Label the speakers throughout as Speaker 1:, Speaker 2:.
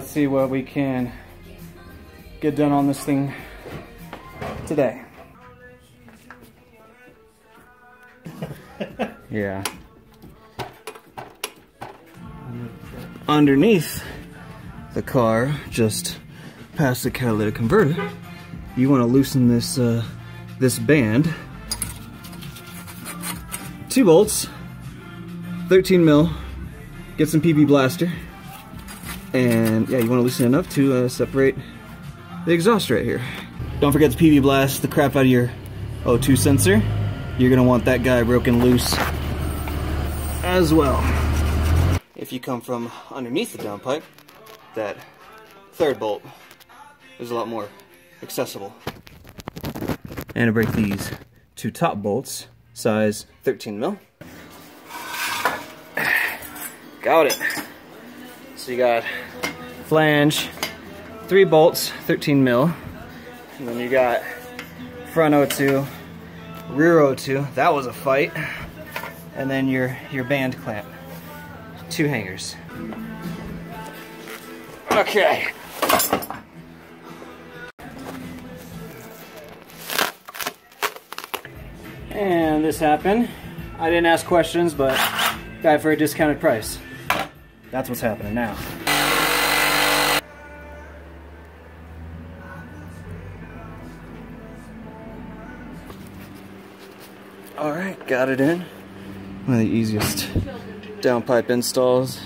Speaker 1: let's see what we can get done on this thing today. Yeah. Underneath the car, just past the catalytic converter, you want to loosen this this band. 2 bolts, 13 mil. Get some PB blaster, and yeah, you want to loosen it enough to separate the exhaust right here. Don't forget to PB blast the crap out of your O2 sensor. You're gonna want that guy broken loose as well. If you come from underneath the downpipe, that 3rd bolt is a lot more accessible. And to break these 2 top bolts, size 13 mil. Got it. So you got flange, 3 bolts, 13 mil. And then you got front O2, rear O2. That was a fight. And then your band clamp. 2 hangers. Okay. And this happened. I didn't ask questions, but got it for a discounted price. That's what's happening now. Alright, got it in. One of the easiest downpipe installs.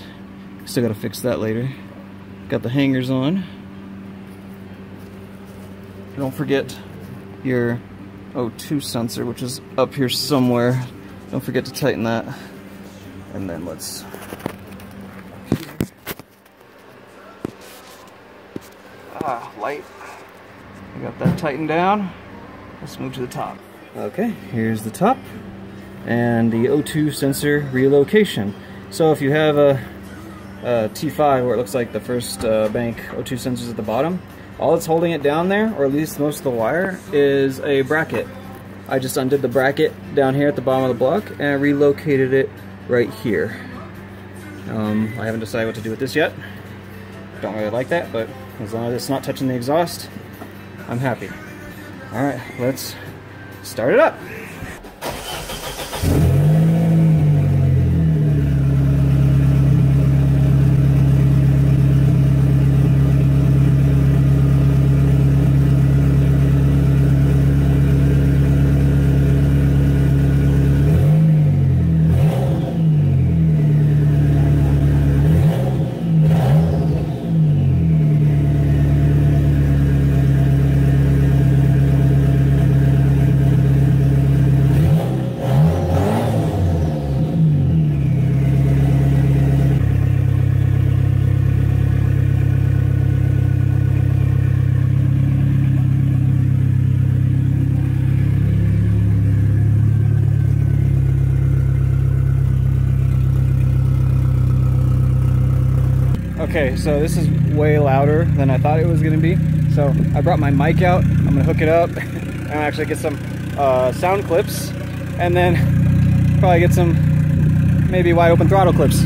Speaker 1: Still gotta fix that later. Got the hangers on. Don't forget your O2 sensor, which is up here somewhere. Don't forget to tighten that. And then let's... light. I got that tightened down. Let's move to the top. Okay, here's the top and the O2 sensor relocation. So if you have a T5 where it looks like the first bank O2 sensors at the bottom, all that's holding it down there, or at least most of the wire, is a bracket. I just undid the bracket down here at the bottom of the block and relocated it right here. I haven't decided what to do with this yet. Don't really like that, but as long as it's not touching the exhaust, I'm happy. Alright, let's start it up. Okay, so this is way louder than I thought it was going to be. So I brought my mic out. I'm going to hook it up and actually get some sound clips, and then probably get some maybe wide open throttle clips.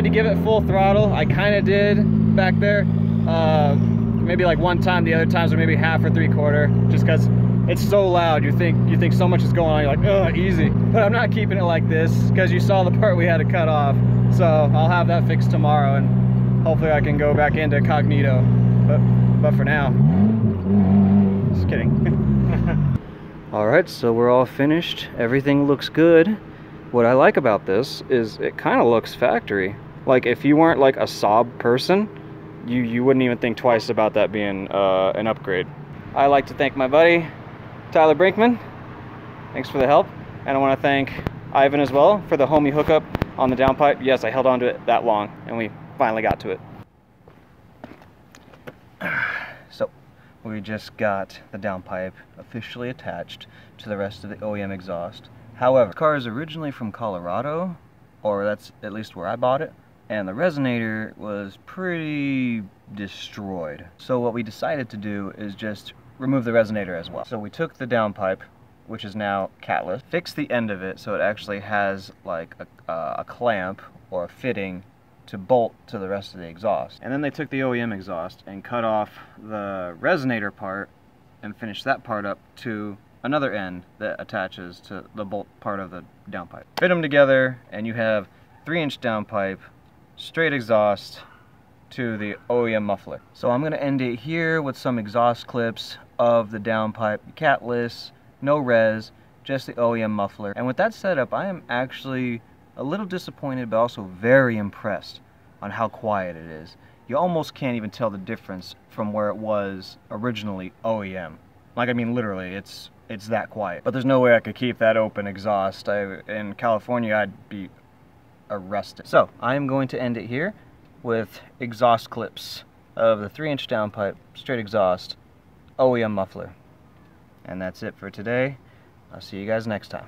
Speaker 1: afraid to give it full throttle. I kind of did back there. Maybe like one time, the other times are maybe half or 3/4, just because it's so loud. You think so much is going on, you're like, oh, easy. But I'm not keeping it like this, because you saw the part we had to cut off. So I'll have that fixed tomorrow, and hopefully I can go back into cognito. But for now, just kidding. All right, so we're all finished. Everything looks good. What I like about this is it kind of looks factory. Like if you weren't like a Saab person, you wouldn't even think twice about that being an upgrade. I like to thank my buddy, Tyler Brinkman. Thanks for the help. And I want to thank Ivan as well for the homie hookup on the downpipe. Yes, I held on to it that long, and we finally got to it. So, we just got the downpipe officially attached to the rest of the OEM exhaust. However, the car is originally from Colorado, or that's at least where I bought it, and the resonator was pretty destroyed. So what we decided to do is just remove the resonator as well. So we took the downpipe, which is now catless, fixed the end of it so it actually has like a clamp or a fitting to bolt to the rest of the exhaust. And then they took the OEM exhaust and cut off the resonator part and finished that part up to another end that attaches to the bolt part of the downpipe. Fit them together and you have 3-inch downpipe, straight exhaust to the OEM muffler. So I'm going to end it here with some exhaust clips of the downpipe, catless, no res, just the OEM muffler. And with that setup, I am actually a little disappointed but also very impressed on how quiet it is. You almost can't even tell the difference from where it was originally OEM. Like, I mean, literally, it's that quiet. But there's no way I could keep that open exhaust. In California, I'd be arrested. So, I am going to end it here with exhaust clips of the 3-inch downpipe, straight exhaust, OEM muffler. And that's it for today. I'll see you guys next time.